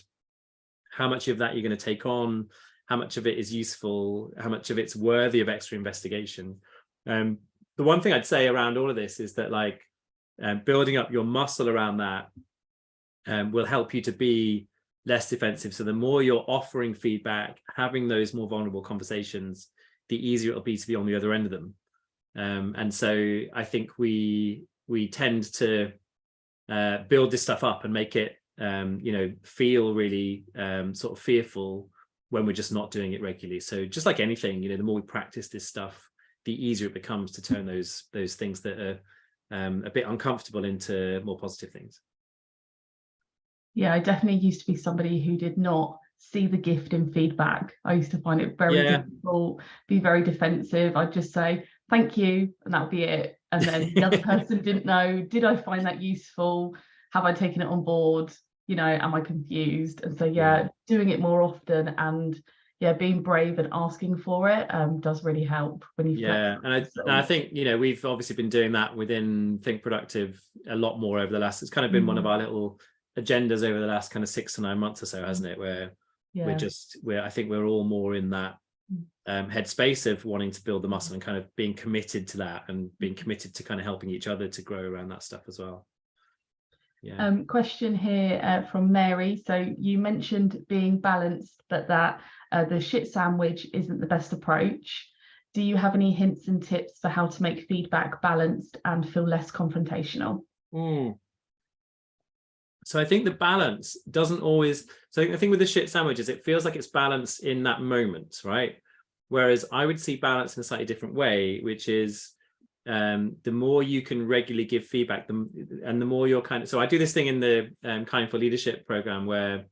how much of that you're going to take on, how much of it is useful, how much of it's worthy of extra investigation. The one thing I'd say around all of this is that building up your muscle around that will help you to be less defensive. So the more you're offering feedback, having those more vulnerable conversations, the easier it'll be to be on the other end of them. And so I think we tend to build this stuff up and make it feel really sort of fearful when we're just not doing it regularly. So just like anything, the more we practice this stuff, the easier it becomes to turn those things that are a bit uncomfortable into more positive things. Yeah, I definitely used to be somebody who did not see the gift in feedback. I used to find it very difficult, be very defensive. I'd just say, thank you, and that'll be it. And then the other person didn't know, did I find that useful? Have I taken it on board? Am I confused? And so, doing it more often and being brave and asking for it does really help when you and I think we've obviously been doing that within Think Productive a lot more over the last, it's kind of been one of our little agendas over the last kind of 6 to 9 months or so, hasn't it, where I think we're all more in that headspace of wanting to build the muscle and kind of being committed to that and being committed to kind of helping each other to grow around that stuff as well. Question here from Mary. So you mentioned being balanced, but that the shit sandwich isn't the best approach. Do you have any hints and tips for how to make feedback balanced and feel less confrontational? So I think the balance doesn't always, so the thing with the shit sandwiches, it feels like it's balanced in that moment, right? Whereas I would see balance in a slightly different way, which is the more you can regularly give feedback, and the more you're so I do this thing in the Kind for Leadership program where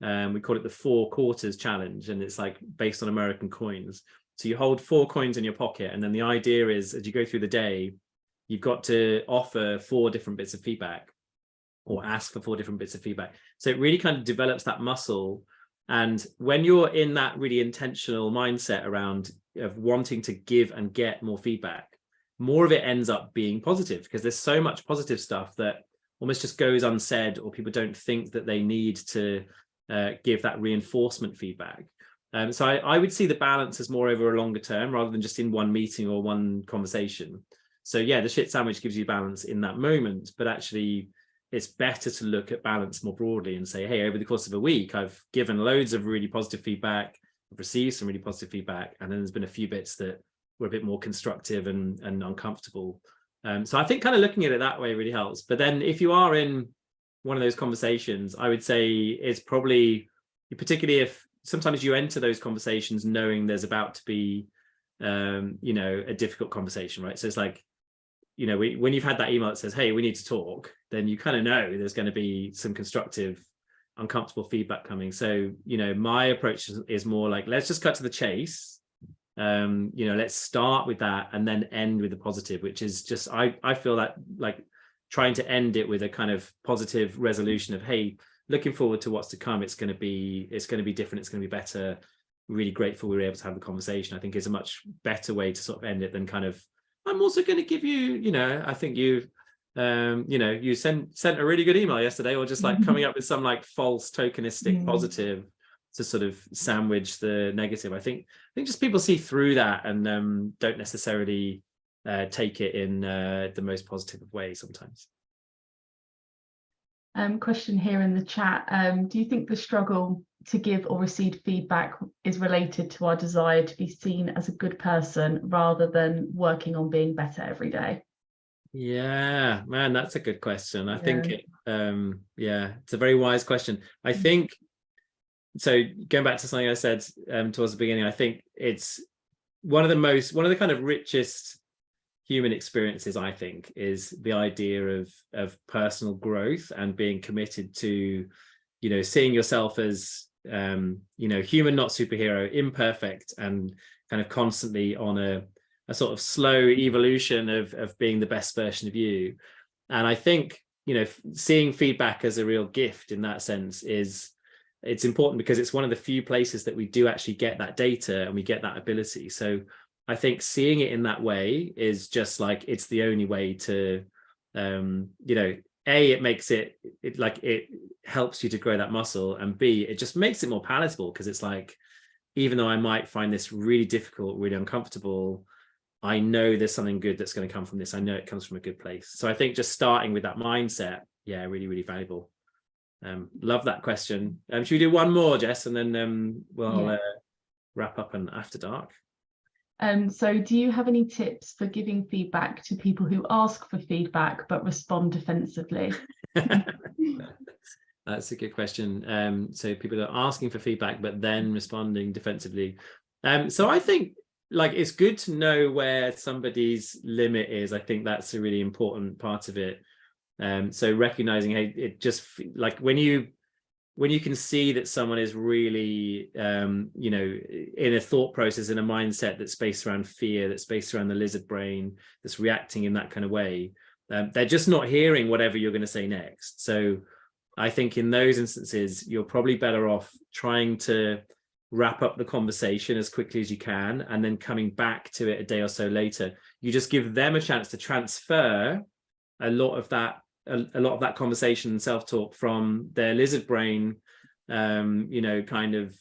we call it the 4 quarters challenge, and it's like based on American coins. So you hold 4 coins in your pocket, and then the idea is as you go through the day, you've got to offer 4 different bits of feedback or ask for 4 different bits of feedback. So it really kind of develops that muscle. And when you're in that really intentional mindset around of wanting to give and get more feedback, more of it ends up being positive, because there's so much positive stuff that almost just goes unsaid, or people don't think that they need to give that reinforcement feedback. So I would see the balance as more over a longer term rather than just in one meeting or one conversation. So the shit sandwich gives you balance in that moment, but actually it's better to look at balance more broadly and say, hey, over the course of a week, I've given loads of really positive feedback, I've received some really positive feedback, and then there's been a few bits that were a bit more constructive and uncomfortable. So I think kind of looking at it that way really helps. But then if you are in one of those conversations, I would say it's probably particularly if sometimes you enter those conversations knowing there's about to be, you know, a difficult conversation, right? So it's like, you know, when you've had that email that says, hey, we need to talk, then you kind of know there's going to be some constructive, uncomfortable feedback coming. So, you know, my approach is more like, let's just cut to the chase. You know, let's start with that and then end with the positive, which is just, I feel that like trying to end it with a kind of positive resolution of, hey, looking forward to what's to come. It's going to be different. It's going to be better. Really grateful we were able to have the conversation, I think, is a much better way to sort of end it than kind of, I'm also going to give you, you know, I think you, you know, you sent a really good email yesterday, or just like coming up with some like false tokenistic positive to sort of sandwich the negative. I think just people see through that and don't necessarily take it in the most positive of ways sometimes. Question here in the chat. Do you think the struggle to give or receive feedback is related to our desire to be seen as a good person rather than working on being better every day? Yeah, man, that's a good question. I think yeah, it's a very wise question. I think, so going back to something I said towards the beginning, I think it's one of the kind of richest human experiences, I think, is the idea of personal growth and being committed to, you know, seeing yourself as, you know, human, not superhero, imperfect, and kind of constantly on a sort of slow evolution of being the best version of you. And I think, you know, seeing feedback as a real gift in that sense it's important, because it's one of the few places that we do actually get that data and we get that ability. So I think seeing it in that way is just like, it's the only way to, you know, A, it makes it like, it helps you to grow that muscle, and B, it just makes it more palatable, because it's like, even though I might find this really difficult, really uncomfortable, I know there's something good that's going to come from this. I know it comes from a good place. So I think just starting with that mindset, yeah, really, really valuable. Love that question. Should we do one more, Jess, and then we'll wrap up an After Dark? So do you have any tips for giving feedback to people who ask for feedback but respond defensively? That's a good question. So people are asking for feedback but then responding defensively. So I think, like, it's good to know where somebody's limit is. I think that's a really important part of it. So recognizing, hey, it just like when you can see that someone is really, you know, in a thought process, in a mindset that's based around fear, that's based around the lizard brain, that's reacting in that kind of way, they're just not hearing whatever you're going to say next. So I think in those instances, you're probably better off trying to wrap up the conversation as quickly as you can, and then coming back to it a day or so later. You just give them a chance to transfer a lot of that conversation and self-talk from their lizard brain, you know, kind of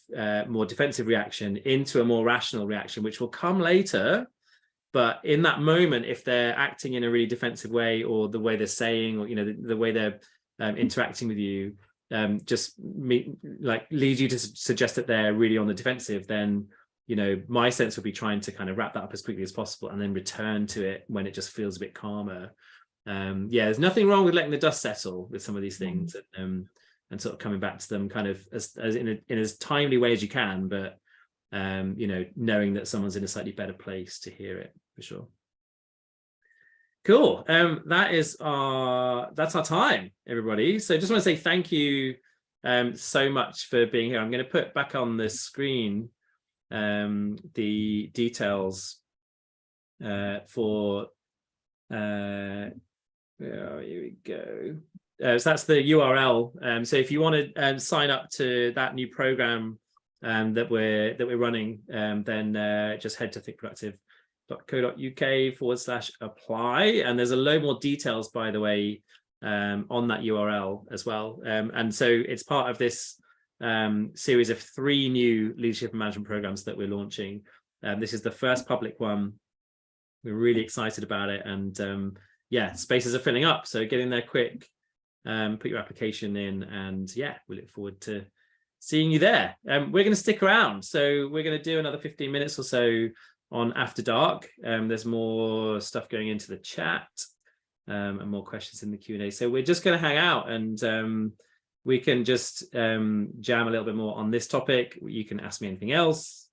more defensive reaction into a more rational reaction, which will come later. But in that moment, if they're acting in a really defensive way, or the way they're saying, or, you know, the way they're interacting with you, just leads you to suggest that they're really on the defensive, then, you know, my sense would be trying to kind of wrap that up as quickly as possible and then return to it when it just feels a bit calmer. Yeah, there's nothing wrong with letting the dust settle with some of these things, and sort of coming back to them kind of as in as timely way as you can, but you know, knowing that someone's in a slightly better place to hear it, for sure. Cool. That's our time, everybody. So just want to say thank you so much for being here. I'm going to put back on the screen the details for here we go. So that's the URL. So if you want to sign up to that new program that we're running, then just head to thinkproductive.co.uk/apply, and there's a load more details, by the way, on that URL as well. And so it's part of this series of 3 new leadership and management programs that we're launching. This is the first public one. We're really excited about it, and yeah, spaces are filling up, so get in there quick, put your application in, and yeah, we look forward to seeing you there. We're going to stick around, so we're going to do another 15 minutes or so on After Dark. There's more stuff going into the chat and more questions in the Q&A, so we're just going to hang out and we can just jam a little bit more on this topic. You can ask me anything else.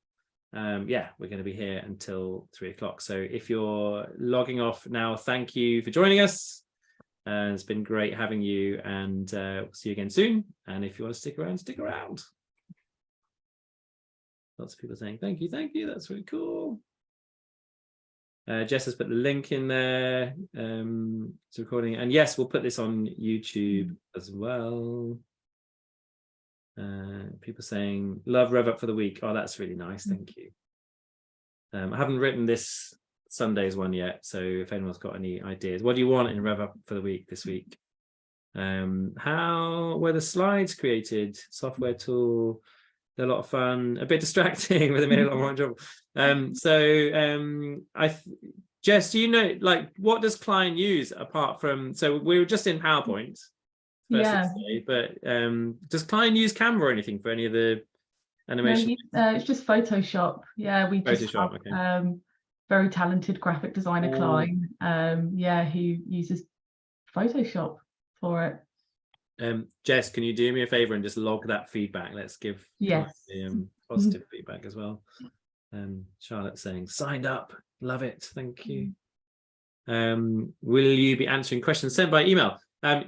Yeah, we're going to be here until 3 o'clock. So if you're logging off now, thank you for joining us. It's been great having you, and we'll see you again soon. And if you want to stick around, stick around. Lots of people saying thank you, that's really cool. Jess has put the link in there to recording, and yes, we'll put this on YouTube as well. People saying love rev up for the week. Oh, that's really nice, thank you. I haven't written this Sunday's one yet, so if anyone's got any ideas, what do you want in rev up for the week this week? How were the slides created? Software tool, they're a lot of fun, a bit distracting, but they made a lot more enjoyable. Jess, do you know, like, what does Klein use apart from, so we were just in PowerPoint today, but does Klein use Canva or anything for any of the animation? No, it's just Photoshop. Yeah, we just Photoshop, have very talented graphic designer Klein, who uses Photoshop for it. Jess, can you do me a favor and just log that feedback? Let's give the positive feedback as well. Charlotte's saying signed up, love it, thank you. Will you be answering questions sent by email?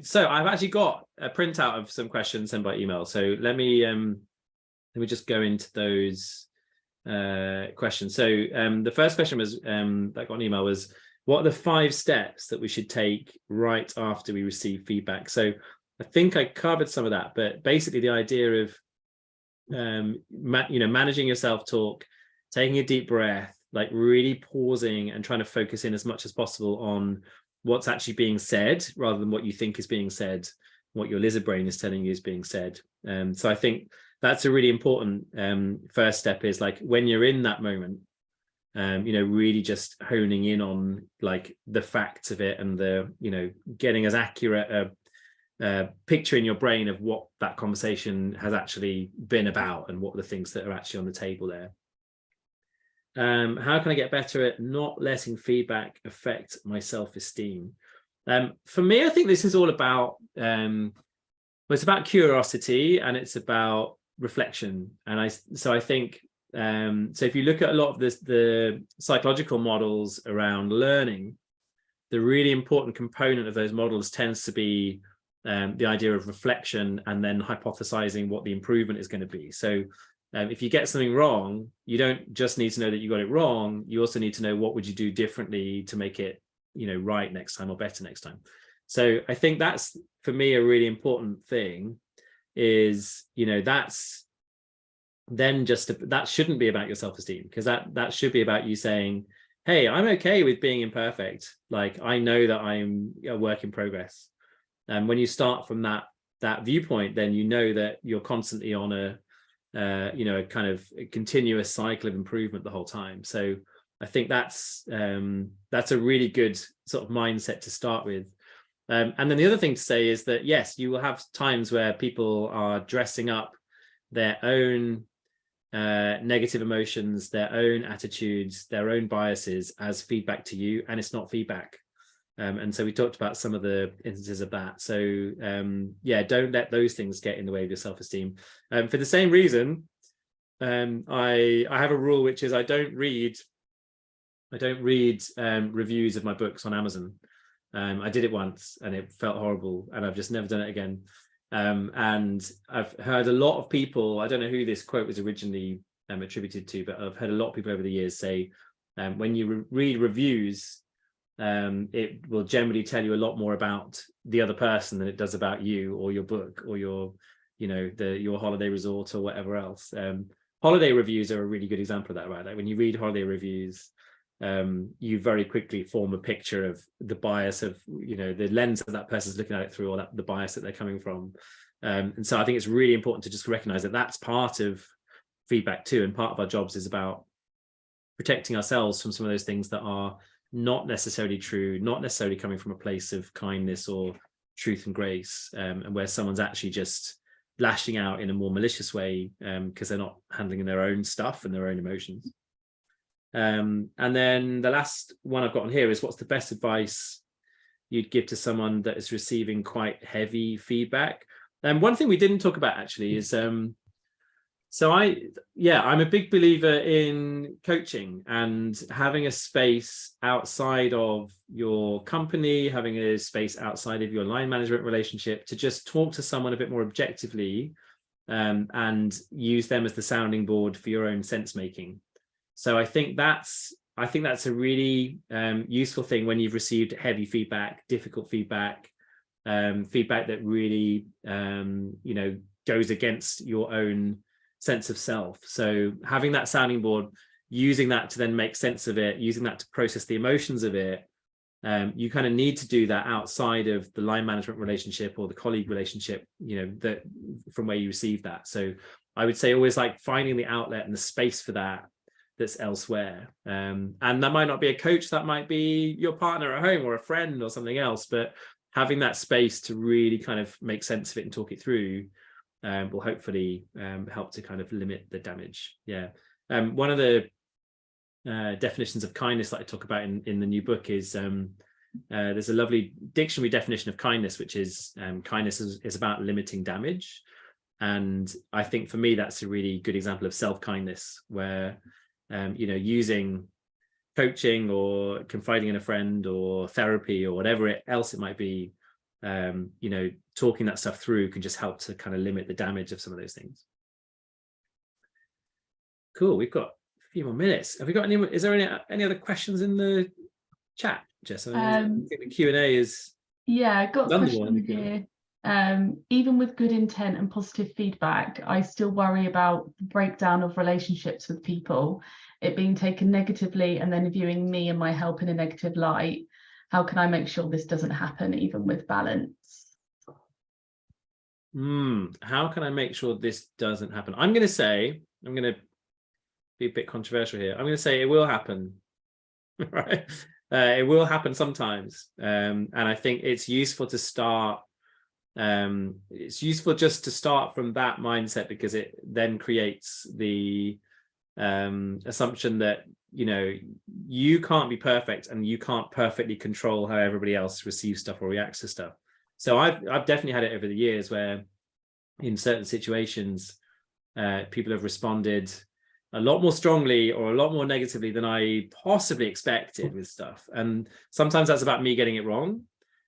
So I've actually got a printout of some questions sent by email, so let me just go into those questions. So the first question was that got an email was, what are the 5 steps that we should take right after we receive feedback? So I think I covered some of that, but basically the idea of managing your self-talk, taking a deep breath, like really pausing and trying to focus in as much as possible on what's actually being said rather than what you think is being said, what your lizard brain is telling you is being said. So I think that's a really important first step, is like when you're in that moment, really just honing in on like the facts of it, and the, getting as accurate a picture in your brain of what that conversation has actually been about and what are the things that are actually on the table there. How can I get better at not letting feedback affect my self-esteem? For me, I think this is all about, it's about curiosity and it's about reflection. And I think, so if you look at a lot of the psychological models around learning, the really important component of those models tends to be the idea of reflection and then hypothesizing what the improvement is going to be. So if you get something wrong, you don't just need to know that you got it wrong. You also need to know what would you do differently to make it, right next time or better next time. So I think that's, for me, a really important thing is, that's then that shouldn't be about your self-esteem, because that should be about you saying, hey, I'm okay with being imperfect. Like, I know that I'm a work in progress. And when you start from that viewpoint, then you know that you're constantly on a kind of a continuous cycle of improvement the whole time. So I think that's a really good sort of mindset to start with. And then the other thing to say is that, yes, you will have times where people are dressing up their own negative emotions, their own attitudes, their own biases as feedback to you, and it's not feedback. And so we talked about some of the instances of that. So don't let those things get in the way of your self-esteem. For the same reason, I have a rule, which is I don't read reviews of my books on Amazon. I did it once and it felt horrible, and I've just never done it again. And I've heard a lot of people, I don't know who this quote was originally attributed to, but I've heard a lot of people over the years say, when you read reviews, it will generally tell you a lot more about the other person than it does about you or your book or your holiday resort or whatever else. Holiday reviews are a really good example of that, right? Like when you read holiday reviews, you very quickly form a picture of the bias of, the lens that that person's looking at it through, or the bias that they're coming from. And so I think it's really important to just recognize that that's part of feedback too. And part of our jobs is about protecting ourselves from some of those things that are not necessarily true, not necessarily coming from a place of kindness or truth and grace, and where someone's actually just lashing out in a more malicious way because they're not handling their own stuff and their own emotions. And then the last one I've got on here is, what's the best advice you'd give to someone that is receiving quite heavy feedback? And one thing we didn't talk about actually is so I'm a big believer in coaching and having a space outside of your company, having a space outside of your line management relationship to just talk to someone a bit more objectively, and use them as the sounding board for your own sense making. So I think that's a really useful thing when you've received heavy feedback, difficult feedback, feedback that really goes against your own sense of self. So having that sounding board, using that to then make sense of it, using that to process the emotions of it, you kind of need to do that outside of the line management relationship or the colleague relationship, that from where you receive that. So I would say always like finding the outlet and the space for that that's elsewhere. And that might not be a coach, that might be your partner at home or a friend or something else, but having that space to really kind of make sense of it and talk it through will hopefully help to kind of limit the damage. Yeah. One of the definitions of kindness that I talk about in the new book is there's a lovely dictionary definition of kindness, which is kindness is about limiting damage. And I think for me, that's a really good example of self-kindness, where using coaching or confiding in a friend or therapy or whatever else it might be, talking that stuff through can just help to kind of limit the damage of some of those things. Cool. We've got a few more minutes. Have we got is there any other questions in the chat, Jess? I think the Q&A is... Yeah, I got a question here. Even with good intent and positive feedback, I still worry about the breakdown of relationships with people, it being taken negatively and then viewing me and my help in a negative light. How can I make sure this doesn't happen, even with balance? How can I make sure this doesn't happen? I'm going to be a bit controversial here. I'm going to say it will happen, right? It will happen sometimes. And I think it's useful to start. It's useful just to start from that mindset, because it then creates the assumption that you can't be perfect and you can't perfectly control how everybody else receives stuff or reacts to stuff. So I've definitely had it over the years where in certain situations people have responded a lot more strongly or a lot more negatively than I possibly expected with stuff. And sometimes that's about me getting it wrong.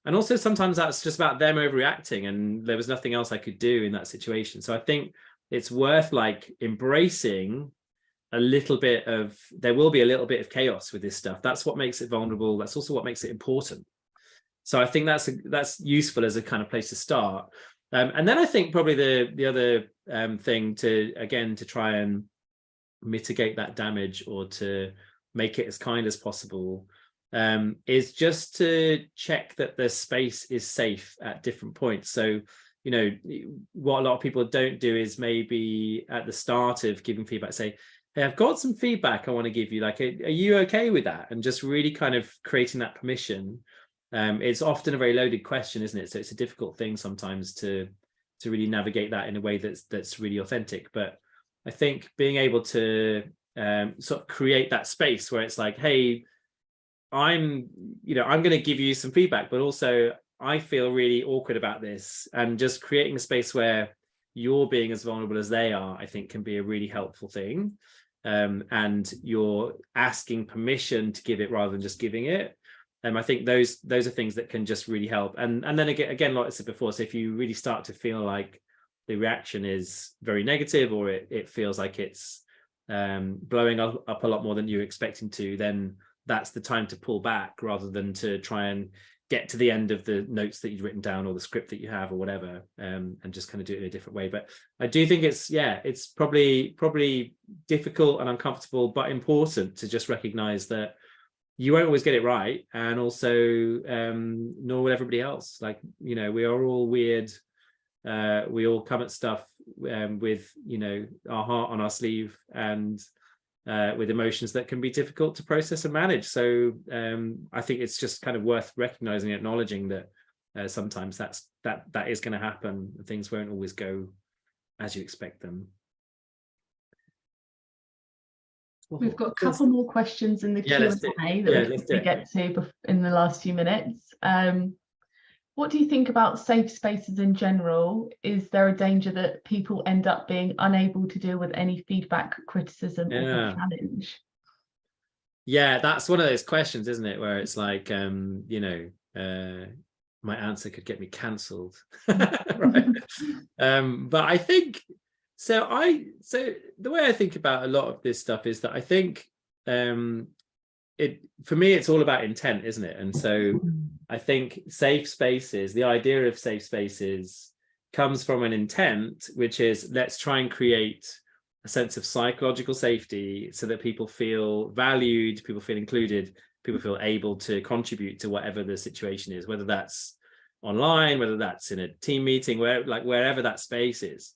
And also sometimes that's just about them overreacting and there was nothing else I could do in that situation. So I think it's worth like embracing a little bit of, there will be a little bit of chaos with this stuff. That's what makes it vulnerable. That's also what makes it important. So I think that's useful as a kind of place to start. And then I think probably the other thing to try and mitigate that damage or to make it as kind as possible is just to check that the space is safe at different points. So, what a lot of people don't do is maybe at the start of giving feedback, say, hey, I've got some feedback I want to give you. Like, are you okay with that? And just really kind of creating that permission. It's often a very loaded question, isn't it? So it's a difficult thing sometimes to really navigate that in a way that's really authentic. But I think being able to sort of create that space where it's like, hey, I'm going to give you some feedback, but also I feel really awkward about this, and just creating a space where you're being as vulnerable as they are, I think can be a really helpful thing. And you're asking permission to give it rather than just giving it. I think those are things that can just really help. And then again, like I said before, so if you really start to feel like the reaction is very negative, or it feels like it's blowing up a lot more than you're expecting to, then that's the time to pull back rather than to try and get to the end of the notes that you've written down or the script that you have or whatever, and just kind of do it in a different way. But I do think it's probably difficult and uncomfortable, but important to just recognize that you won't always get it right, and also nor will everybody else. Like, we are all weird. We all come at stuff with our heart on our sleeve, and with emotions that can be difficult to process and manage. So I think it's just kind of worth recognizing, acknowledging that sometimes that is going to happen. Things won't always go as you expect them. We've got a couple more questions in the Q&A that we get to in the last few minutes. What do you think about safe spaces in general? Is there a danger that people end up being unable to deal with any feedback, criticism, or challenge? Yeah, that's one of those questions, isn't it? Where it's like, my answer could get me cancelled. Right. But I think so the way I think about a lot of this stuff is that I think for me it's all about intent, isn't it? And so I think safe spaces, the idea of safe spaces comes from an intent, which is let's try and create a sense of psychological safety so that people feel valued, people feel included, people feel able to contribute to whatever the situation is, whether that's online, whether that's in a team meeting, wherever that space is.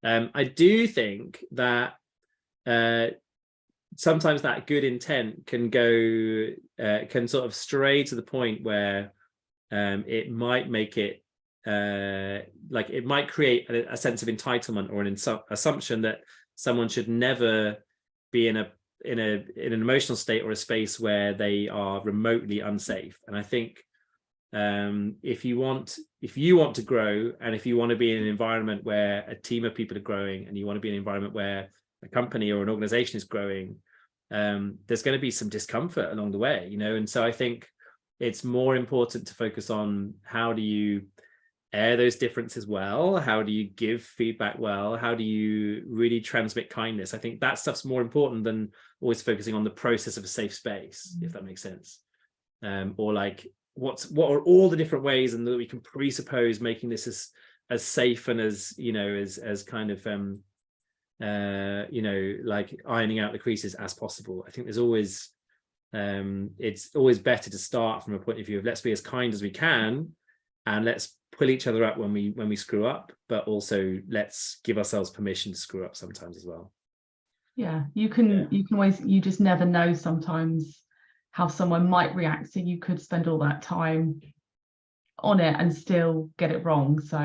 I do think that sometimes that good intent can can sort of stray to the point where it might make it it might create a sense of entitlement or an assumption that someone should never be in an emotional state or a space where they are remotely unsafe. And I think if you want to grow, and if you want to be in an environment where a team of people are growing, and you want to be in an environment where a company or an organization is growing, there's going to be some discomfort along the way, and so I think it's more important to focus on how do you air those differences well, how do you give feedback well, how do you really transmit kindness. I think that stuff's more important than always focusing on the process of a safe space, if that makes sense. Or like what are all the different ways and that we can presuppose making this as safe and as as kind of like ironing out the creases as possible. I think there's always it's always better to start from a point of view of let's be as kind as we can, and let's pull each other up when we screw up, but also let's give ourselves permission to screw up sometimes as well. Yeah, you can always, you just never know sometimes how someone might react, so you could spend all that time on it and still get it wrong. So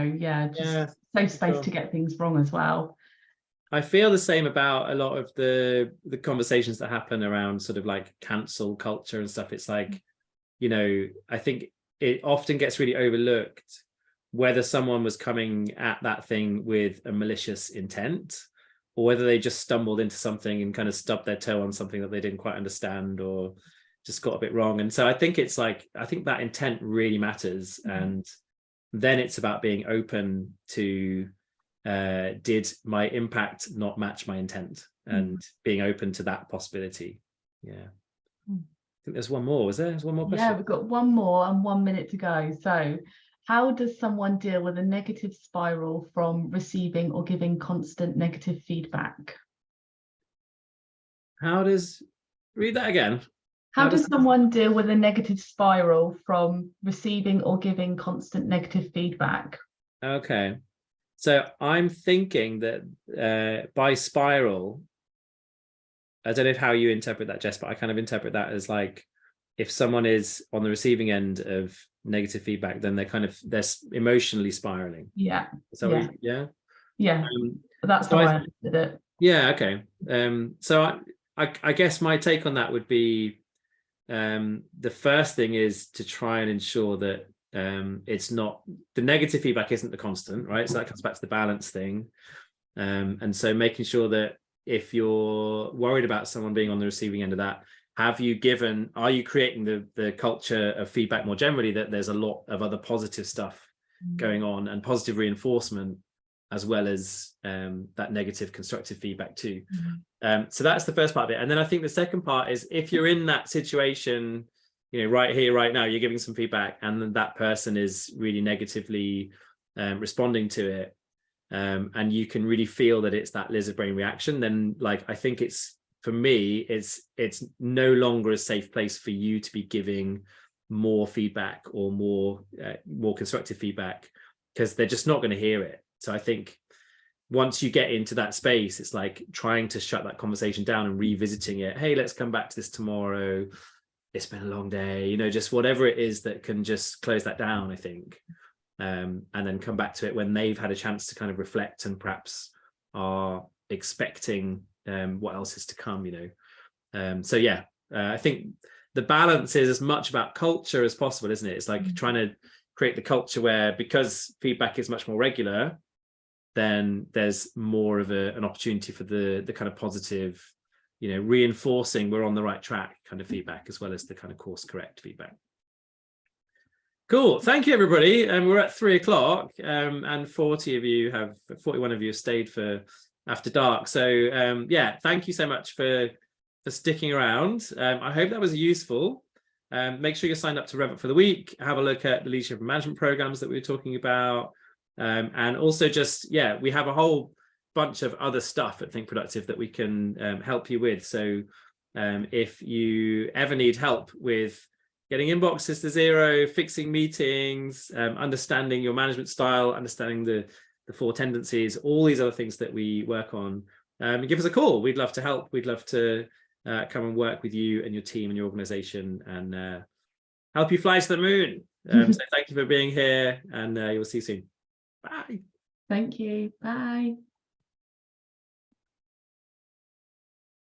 safe space to get things wrong as well. I feel the same about a lot of the conversations that happen around sort of like cancel culture and stuff. It's like, I think it often gets really overlooked whether someone was coming at that thing with a malicious intent, or whether they just stumbled into something and kind of stubbed their toe on something that they didn't quite understand or just got a bit wrong. And so I think it's like, I think that intent really matters. And then it's about being open to, did my impact not match my intent, and being open to that possibility. I think there's one more. There's one more question? Yeah, we've got one more and 1 minute to go. So how does someone deal with a negative spiral from receiving or giving constant negative feedback? Read that again. How does someone deal with a negative spiral from receiving or giving constant negative feedback? Okay. So I'm thinking that by spiral, I don't know how you interpret that, Jess, but I kind of interpret that as like, if someone is on the receiving end of negative feedback, then they're emotionally spiraling. Yeah. So That's how I understood it. Yeah. Okay. So I guess my take on that would be, the first thing is to try and ensure that it's not, the negative feedback isn't the constant, right? So that comes back to the balance thing. And so making sure that if you're worried about someone being on the receiving end of that, are you creating the culture of feedback more generally, that there's a lot of other positive stuff going on and positive reinforcement, as well as that negative constructive feedback too. So that's the first part of it. And then I think the second part is, if you're in that situation, right here, right now, you're giving some feedback and then that person is really negatively responding to it, and you can really feel that it's that lizard brain reaction, then I think for me, it's no longer a safe place for you to be giving more feedback or more constructive feedback, because they're just not going to hear it. So I think once you get into that space, it's like trying to shut that conversation down and revisiting it. Hey, let's come back to this tomorrow. It's been a long day, just whatever it is that can just close that down, I think. And then come back to it when they've had a chance to kind of reflect and perhaps are expecting what else is to come, I think the balance is as much about culture as possible, isn't it? It's like trying to create the culture where, because feedback is much more regular, then there's more of an opportunity for the kind of positive, reinforcing we're on the right track kind of feedback, as well as the kind of course correct feedback. Cool. Thank you, everybody. And we're at 3 o'clock, and 41 of you have stayed for after dark. So yeah, thank you so much for sticking around. I hope that was useful. Make sure you're signed up to Rev Up for the week. Have a look at the leadership and management programs that we were talking about. And also just, we have a whole bunch of other stuff at Think Productive that we can help you with. So if you ever need help with getting inboxes to 0, fixing meetings, understanding your management style, understanding the 4 tendencies, all these other things that we work on, give us a call. We'd love to help. We'd love to come and work with you and your team and your organization and help you fly to the moon. So thank you for being here, and you'll see you soon. Bye. Thank you. Bye.